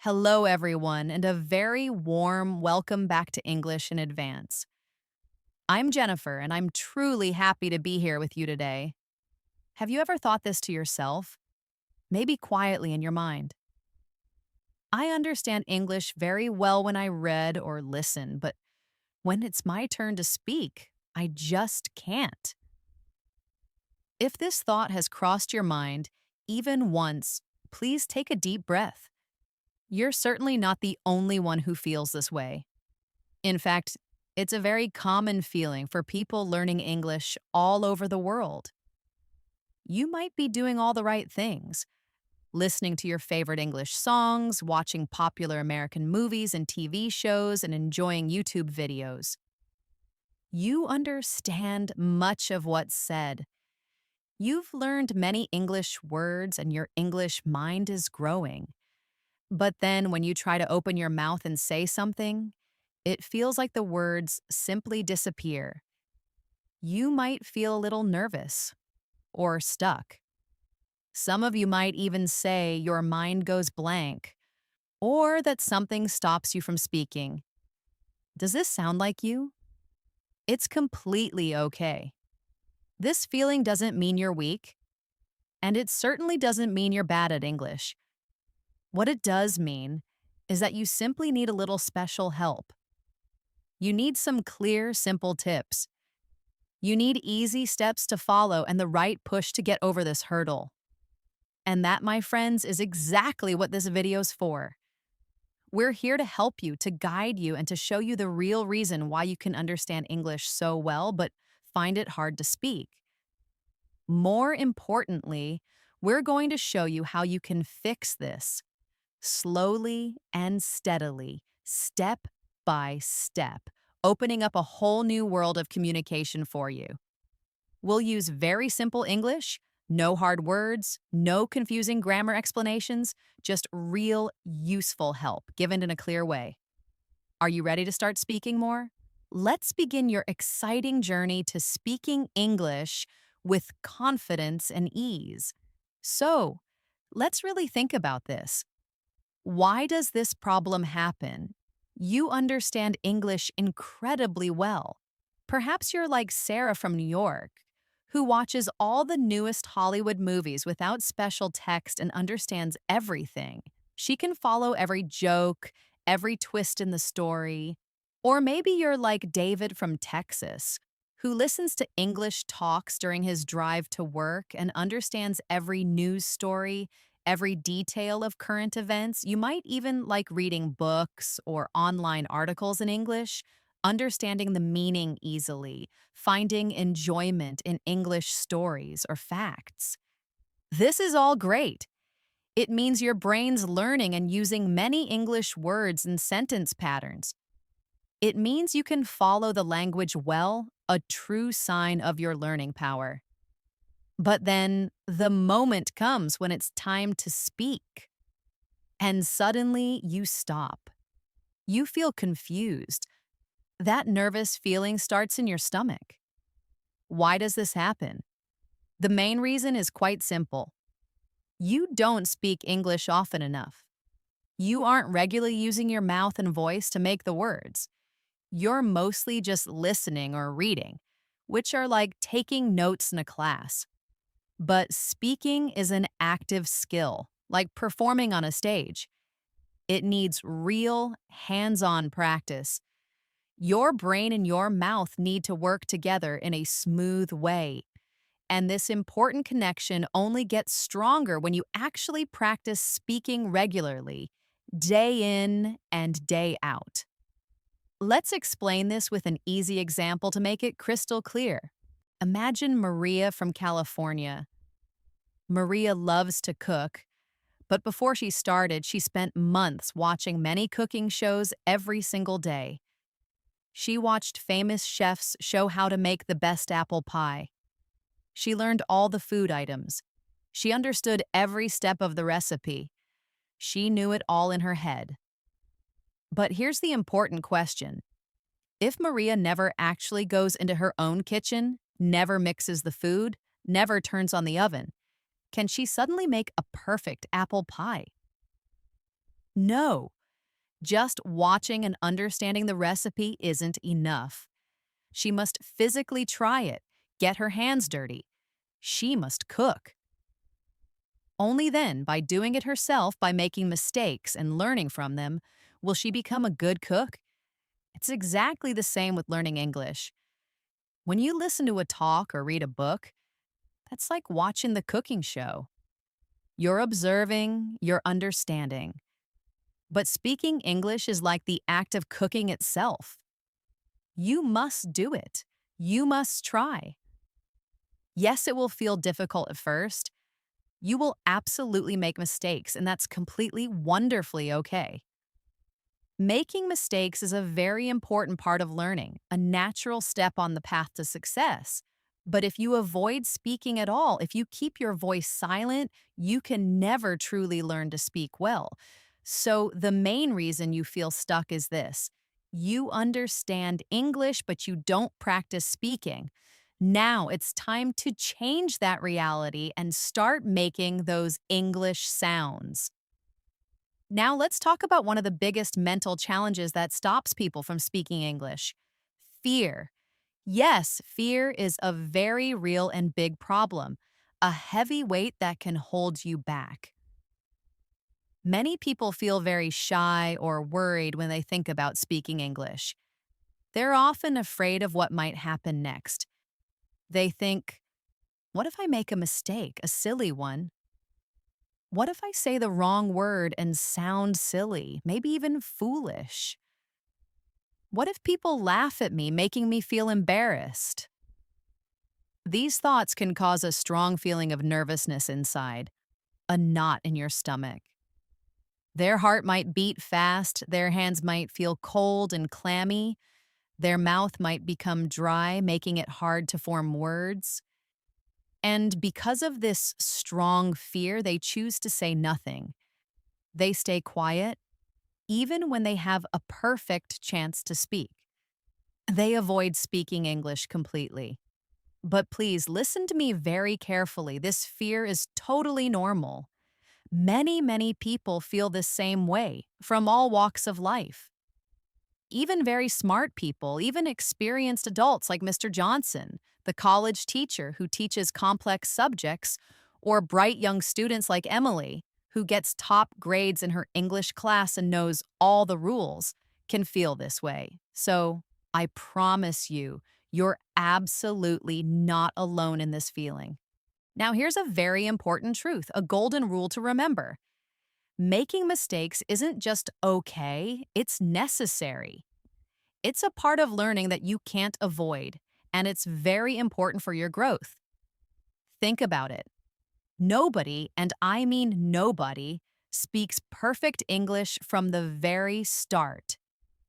Hello, everyone, and a very warm welcome back to English in advance. I'm Jennifer, and I'm truly happy to be here with you today. Have you ever thought this to yourself? Maybe quietly in your mind. I understand English very well when I read or listen, but when it's my turn to speak, I just can't. If this thought has crossed your mind, even once, please take a deep breath. You're certainly not the only one who feels this way. In fact, it's a very common feeling for people learning English all over the world. You might be doing all the right things, listening to your favorite English songs, watching popular American movies and TV shows, and enjoying YouTube videos. You understand much of what's said. You've learned many English words, and your English mind is growing. But then when you try to open your mouth and say something, it feels like the words simply disappear. You might feel a little nervous or stuck. Some of you might even say your mind goes blank or that something stops you from speaking. Does this sound like you? It's completely okay. This feeling doesn't mean you're weak, and it certainly doesn't mean you're bad at English. What it does mean is that you simply need a little special help. You need some clear, simple tips. You need easy steps to follow and the right push to get over this hurdle. And that, my friends, is exactly what this video's for. We're here to help you, to guide you, and to show you the real reason why you can understand English so well but find it hard to speak. More importantly, we're going to show you how you can fix this slowly and steadily, step by step, opening up a whole new world of communication for you. We'll use very simple English, no hard words, no confusing grammar explanations, just real, useful help given in a clear way. Are you ready to start speaking more? Let's begin your exciting journey to speaking English with confidence and ease. So, let's really think about this. Why does this problem happen? You understand English incredibly well. Perhaps you're like Sarah from New York, who watches all the newest Hollywood movies without special text and understands everything. She can follow every joke, every twist in the story. Or maybe you're like David from Texas, who listens to English talks during his drive to work and understands every news story, every detail of current events. You might even like reading books or online articles in English, understanding the meaning easily, finding enjoyment in English stories or facts. This is all great. It means your brain's learning and using many English words and sentence patterns. It means you can follow the language well, a true sign of your learning power. But then the moment comes when it's time to speak. And suddenly you stop. You feel confused. That nervous feeling starts in your stomach. Why does this happen? The main reason is quite simple. You don't speak English often enough. You aren't regularly using your mouth and voice to make the words. You're mostly just listening or reading, which are like taking notes in a class. But speaking is an active skill, like performing on a stage. It needs real, hands-on practice. Your brain and your mouth need to work together in a smooth way. And this important connection only gets stronger when you actually practice speaking regularly, day in and day out. Let's explain this with an easy example to make it crystal clear. Imagine Maria from California. Maria loves to cook, but before she started, she spent months watching many cooking shows every single day. She watched famous chefs show how to make the best apple pie. She learned all the food items. She understood every step of the recipe. She knew it all in her head. But here's the important question. If Maria never actually goes into her own kitchen, never mixes the food, never turns on the oven, can she suddenly make a perfect apple pie? No, just watching and understanding the recipe isn't enough. She must physically try it, get her hands dirty. She must cook. Only then, by doing it herself, by making mistakes and learning from them, will she become a good cook. It's exactly the same with learning English. When you listen to a talk or read a book, that's like watching the cooking show. You're observing, you're understanding. But speaking English is like the act of cooking itself. You must do it. You must try. Yes, it will feel difficult at first. You will absolutely make mistakes, and that's completely wonderfully okay. Making mistakes is a very important part of learning, a natural step on the path to success. But if you avoid speaking at all, if you keep your voice silent, you can never truly learn to speak well. So, the main reason you feel stuck is this: you understand English, but you don't practice speaking. Now it's time to change that reality and start making those English sounds. Now, let's talk about one of the biggest mental challenges that stops people from speaking English: fear. Yes, fear is a very real and big problem, a heavy weight that can hold you back. Many people feel very shy or worried when they think about speaking English. They're often afraid of what might happen next. They think, what if I make a mistake, a silly one? What if I say the wrong word and sound silly, maybe even foolish? What if people laugh at me, making me feel embarrassed? These thoughts can cause a strong feeling of nervousness inside, a knot in your stomach. Their heart might beat fast, their hands might feel cold and clammy, their mouth might become dry, making it hard to form words. And because of this strong fear, they choose to say nothing. They stay quiet, even when they have a perfect chance to speak. They avoid speaking English completely. But please listen to me very carefully. This fear is totally normal. Many people feel the same way from all walks of life. Even very smart people, even experienced adults like Mr. Johnson, the college teacher who teaches complex subjects, or bright young students like Emily, who gets top grades in her English class and knows all the rules, can feel this way. So I promise you, you're absolutely not alone in this feeling. Now, here's a very important truth, a golden rule to remember. Making mistakes isn't just okay, it's necessary. It's a part of learning that you can't avoid, and it's very important for your growth. Think about it. Nobody, and I mean nobody, speaks perfect English from the very start.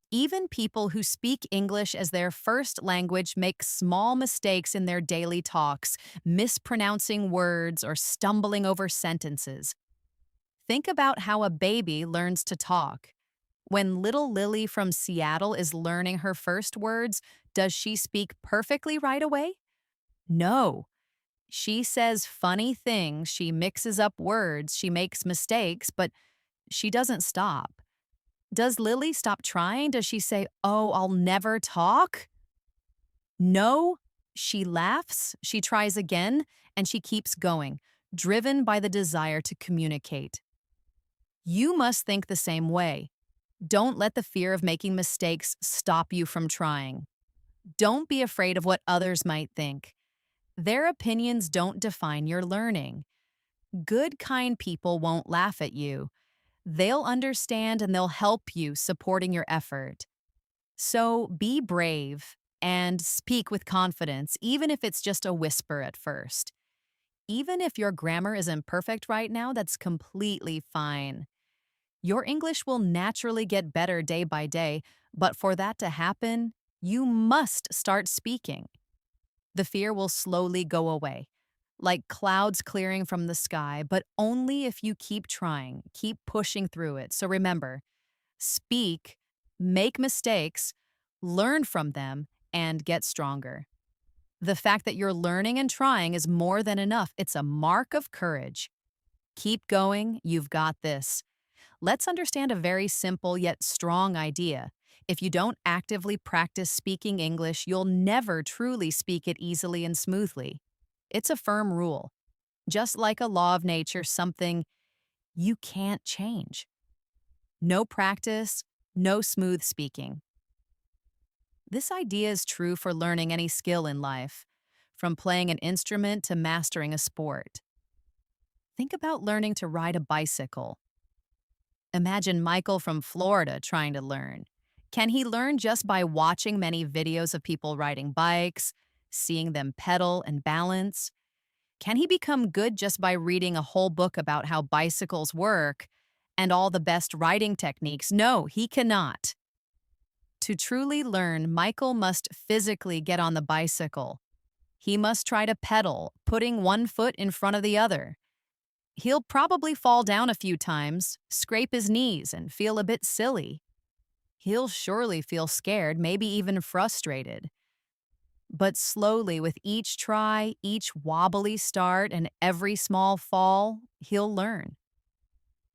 Even people who speak English as their first language make small mistakes in their daily talks, mispronouncing words or stumbling over sentences. Think about how a baby learns to talk. When little Lily from Seattle is learning her first words, does she speak perfectly right away? No. She says funny things, she mixes up words, she makes mistakes, but she doesn't stop. Does Lily stop trying? Does she say, "Oh, I'll never talk"? No. She laughs, she tries again, and she keeps going, driven by the desire to communicate. You must think the same way. Don't let the fear of making mistakes stop you from trying. Don't be afraid of what others might think. Their opinions don't define your learning. Good, kind people won't laugh at you. They'll understand and they'll help you, supporting your effort. So be brave and speak with confidence, even if it's just a whisper at first. Even if your grammar isn't perfect right now, that's completely fine. Your English will naturally get better day by day, but for that to happen, you must start speaking. The fear will slowly go away, like clouds clearing from the sky, but only if you keep trying, keep pushing through it. So remember, speak, make mistakes, learn from them, and get stronger. The fact that you're learning and trying is more than enough. It's a mark of courage. Keep going, you've got this. Let's understand a very simple yet strong idea. If you don't actively practice speaking English, you'll never truly speak it easily and smoothly. It's a firm rule. Just like a law of nature, something you can't change. No practice, no smooth speaking. This idea is true for learning any skill in life, from playing an instrument to mastering a sport. Think about learning to ride a bicycle. Imagine Michael from Florida trying to learn. Can he learn just by watching many videos of people riding bikes, seeing them pedal and balance? Can he become good just by reading a whole book about how bicycles work and all the best riding techniques? No, he cannot. To truly learn, Michael must physically get on the bicycle. He must try to pedal, putting one foot in front of the other. He'll probably fall down a few times, scrape his knees, and feel a bit silly. He'll surely feel scared, maybe even frustrated. But slowly, with each try, each wobbly start, and every small fall, he'll learn.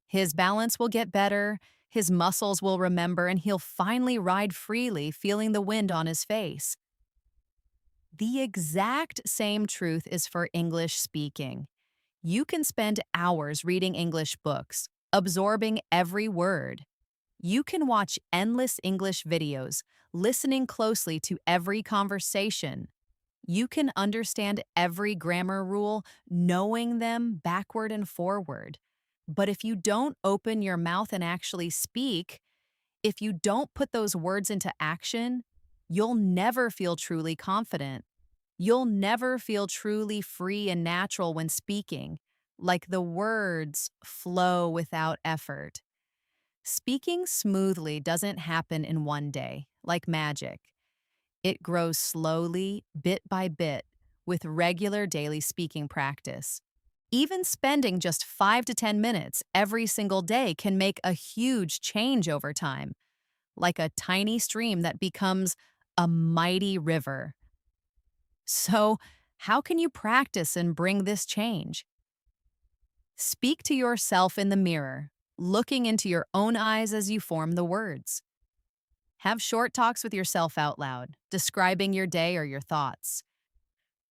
His balance will get better, his muscles will remember, and he'll finally ride freely, feeling the wind on his face. The exact same truth is for English speaking. You can spend hours reading English books, absorbing every word. You can watch endless English videos, listening closely to every conversation. You can understand every grammar rule, knowing them backward and forward. But if you don't open your mouth and actually speak, if you don't put those words into action, you'll never feel truly confident. You'll never feel truly free and natural when speaking, like the words flow without effort. Speaking smoothly doesn't happen in one day, like magic. It grows slowly, bit by bit, with regular daily speaking practice. Even spending just 5 to 10 minutes every single day can make a huge change over time, like a tiny stream that becomes a mighty river. So, how can you practice and bring this change? Speak to yourself in the mirror, looking into your own eyes as you form the words. Have short talks with yourself out loud, describing your day or your thoughts.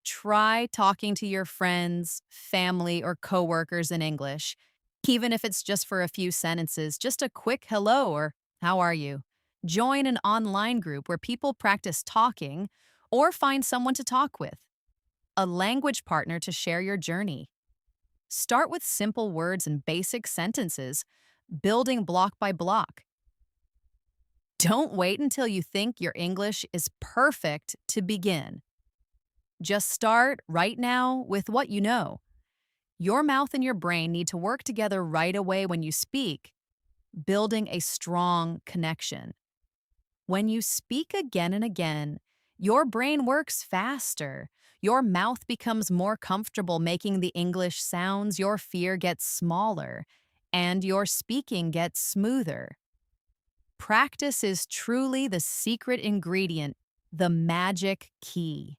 Try talking to your friends, family, or coworkers in English, even if it's just for a few sentences, just a quick hello or how are you? Join an online group where people practice talking or find someone to talk with, a language partner to share your journey. Start with simple words and basic sentences, building block by block. Don't wait until you think your English is perfect to begin. Just start right now with what you know. Your mouth and your brain need to work together right away when you speak, building a strong connection. When you speak again and again, your brain works faster. Your mouth becomes more comfortable making the English sounds, your fear gets smaller, and your speaking gets smoother. Practice is truly the secret ingredient, the magic key.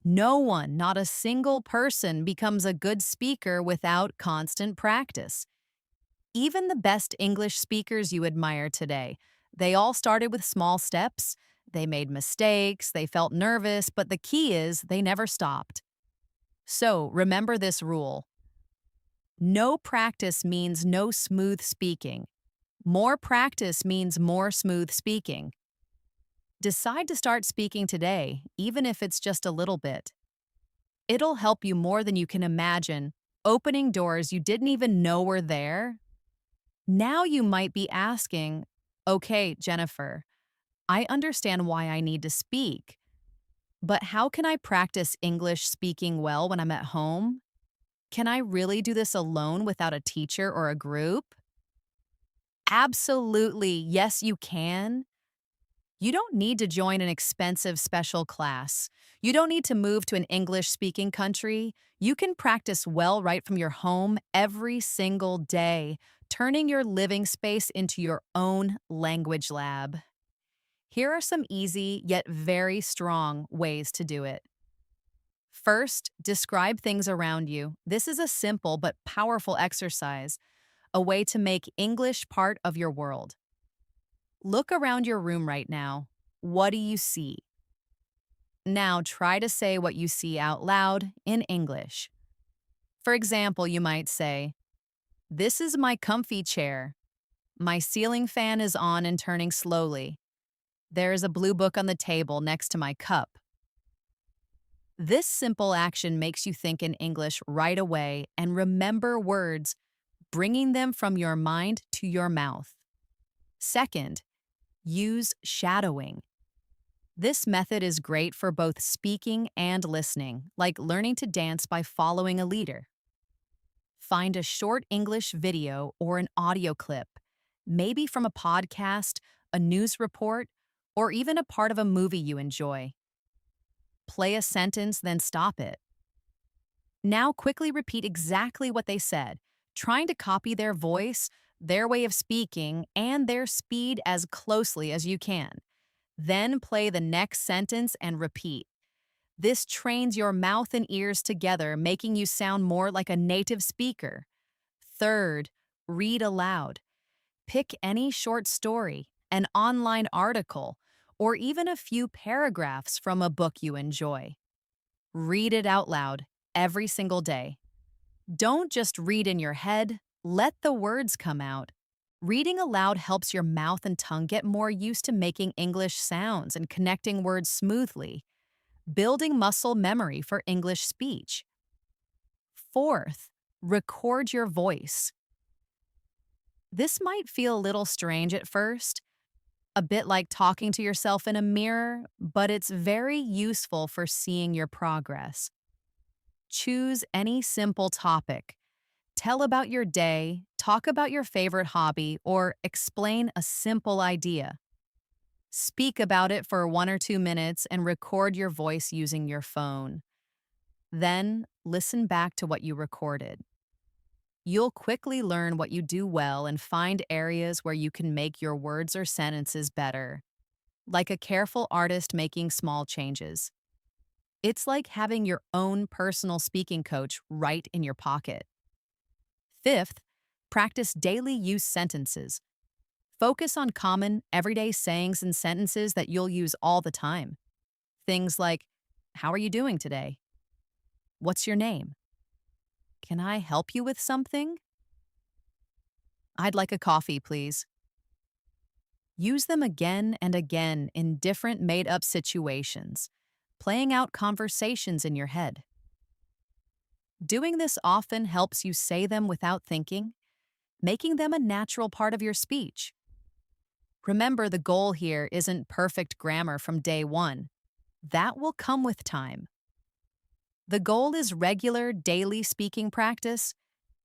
No one, not a single person, becomes a good speaker without constant practice. Even the best English speakers you admire today, they all started with small steps. They made mistakes, they felt nervous, but the key is they never stopped. So remember this rule. No practice means no smooth speaking. More practice means more smooth speaking. Decide to start speaking today, even if it's just a little bit. It'll help you more than you can imagine, opening doors you didn't even know were there. Now you might be asking, okay, Jennifer, I understand why I need to speak, but how can I practice English speaking well when I'm at home? Can I really do this alone without a teacher or a group? Absolutely, yes, you can. You don't need to join an expensive special class. You don't need to move to an English-speaking country. You can practice well right from your home every single day, turning your living space into your own language lab. Here are some easy yet very strong ways to do it. First, describe things around you. This is a simple but powerful exercise. a way to make English part of your world. Look around your room right now. What do you see? Now try to say what you see out loud in English. For example, you might say, "This is my comfy chair. My ceiling fan is on and turning slowly. There is a blue book on the table next to my cup." This simple action makes you think in English right away and remember words, bringing them from your mind to your mouth. Second, use shadowing. This method is great for both speaking and listening, like learning to dance by following a leader. Find a short English video or an audio clip, maybe from a podcast, a news report, or even a part of a movie you enjoy. Play a sentence, then stop it. Now quickly repeat exactly what they said, trying to copy their voice, their way of speaking, and their speed as closely as you can. Then play the next sentence and repeat. This trains your mouth and ears together, making you sound more like a native speaker. Third, read aloud. Pick any short story, an online article, or even a few paragraphs from a book you enjoy. Read it out loud every single day. Don't just read in your head, let the words come out. Reading aloud helps your mouth and tongue get more used to making English sounds and connecting words smoothly, building muscle memory for English speech. Fourth, record your voice. This might feel a little strange at first, a bit like talking to yourself in a mirror, but it's very useful for seeing your progress. Choose any simple topic. Tell about your day, talk about your favorite hobby, or explain a simple idea. Speak about it for 1 or 2 minutes and record your voice using your phone. Then, listen back to what you recorded. You'll quickly learn what you do well and find areas where you can make your words or sentences better, like a careful artist making small changes. It's like having your own personal speaking coach right in your pocket. Fifth, practice daily use sentences. Focus on common, everyday sayings and sentences that you'll use all the time. Things like, "How are you doing today?" "What's your name?" "Can I help you with something?" "I'd like a coffee, please." Use them again and again in different made-up situations, playing out conversations in your head. Doing this often helps you say them without thinking, making them a natural part of your speech. Remember, the goal here isn't perfect grammar from day one. That will come with time. The goal is regular, daily speaking practice.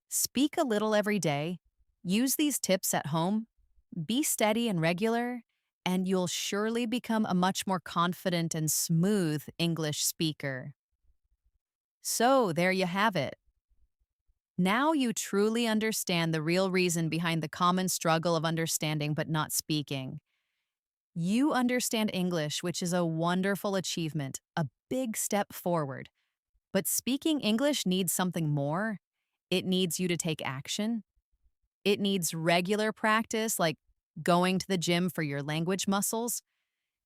Speak a little every day. Use these tips at home. Be steady and regular, and you'll surely become a much more confident and smooth English speaker. So, there you have it. Now you truly understand the real reason behind the common struggle of understanding but not speaking. You understand English, which is a wonderful achievement, a big step forward. But speaking English needs something more. It needs you to take action. It needs regular practice, like going to the gym for your language muscles.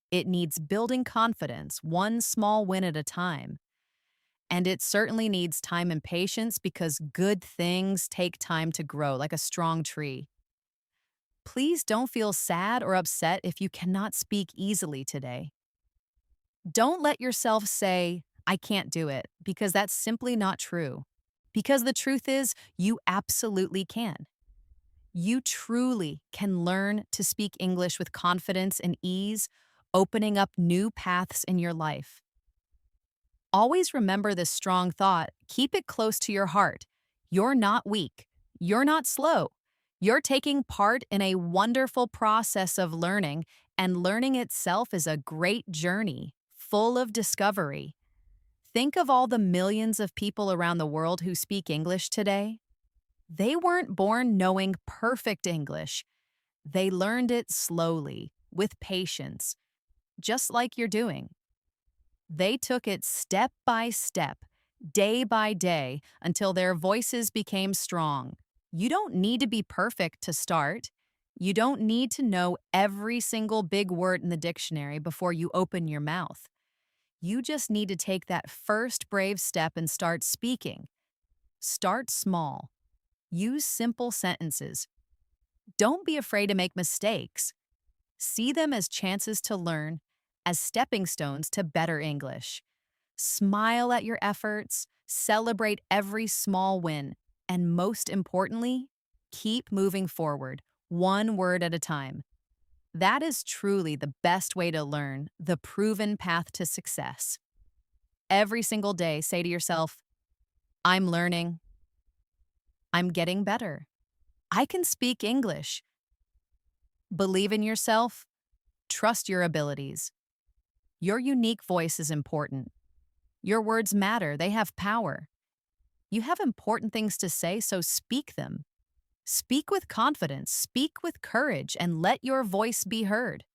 It needs building confidence, one small win at a time. And it certainly needs time and patience because good things take time to grow, like a strong tree. Please don't feel sad or upset if you cannot speak easily today. Don't let yourself say, "I can't do it," because that's simply not true. Because the truth is, you absolutely can. You truly can learn to speak English with confidence and ease, opening up new paths in your life. Always remember this strong thought. Keep it close to your heart. You're not weak. You're not slow. You're taking part in a wonderful process of learning, and learning itself is a great journey, full of discovery. Think of all the millions of people around the world who speak English today. They weren't born knowing perfect English. They learned it slowly, with patience, just like you're doing. They took it step by step, day by day, until their voices became strong. You don't need to be perfect to start. You don't need to know every single big word in the dictionary before you open your mouth. You just need to take that first brave step and start speaking. Start small. Use simple sentences. Don't be afraid to make mistakes. See them as chances to learn, as stepping stones to better English. Smile at your efforts, celebrate every small win, and most importantly, keep moving forward, one word at a time. That is truly the best way to learn, the proven path to success. Every single day, say to yourself, I'm learning, I'm getting better, I can speak English. Believe in yourself, trust your abilities. Your unique voice is important. Your words matter, they have power. You have important things to say, so speak them. Speak with confidence, speak with courage, and let your voice be heard.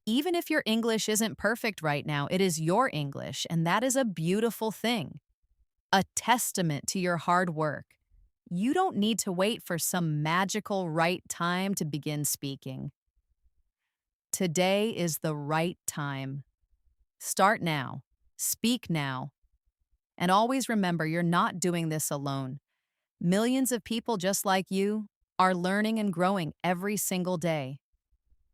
Even if your English isn't perfect right now, it is your English, and that is a beautiful thing. A testament to your hard work. You don't need to wait for some magical right time to begin speaking. Today is the right time. Start now. Speak now. And always remember, you're not doing this alone. Millions of people just like you are learning and growing every single day.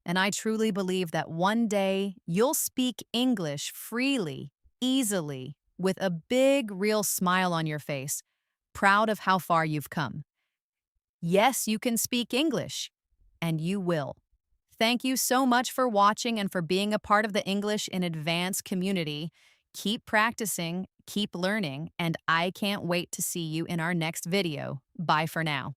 And I truly believe that one day you'll speak English freely, easily, with a big, real smile on your face, proud of how far you've come. Yes, you can speak English, and you will. Thank you so much for watching and for being a part of the English in Advance community. Keep practicing, keep learning, and I can't wait to see you in our next video. Bye for now.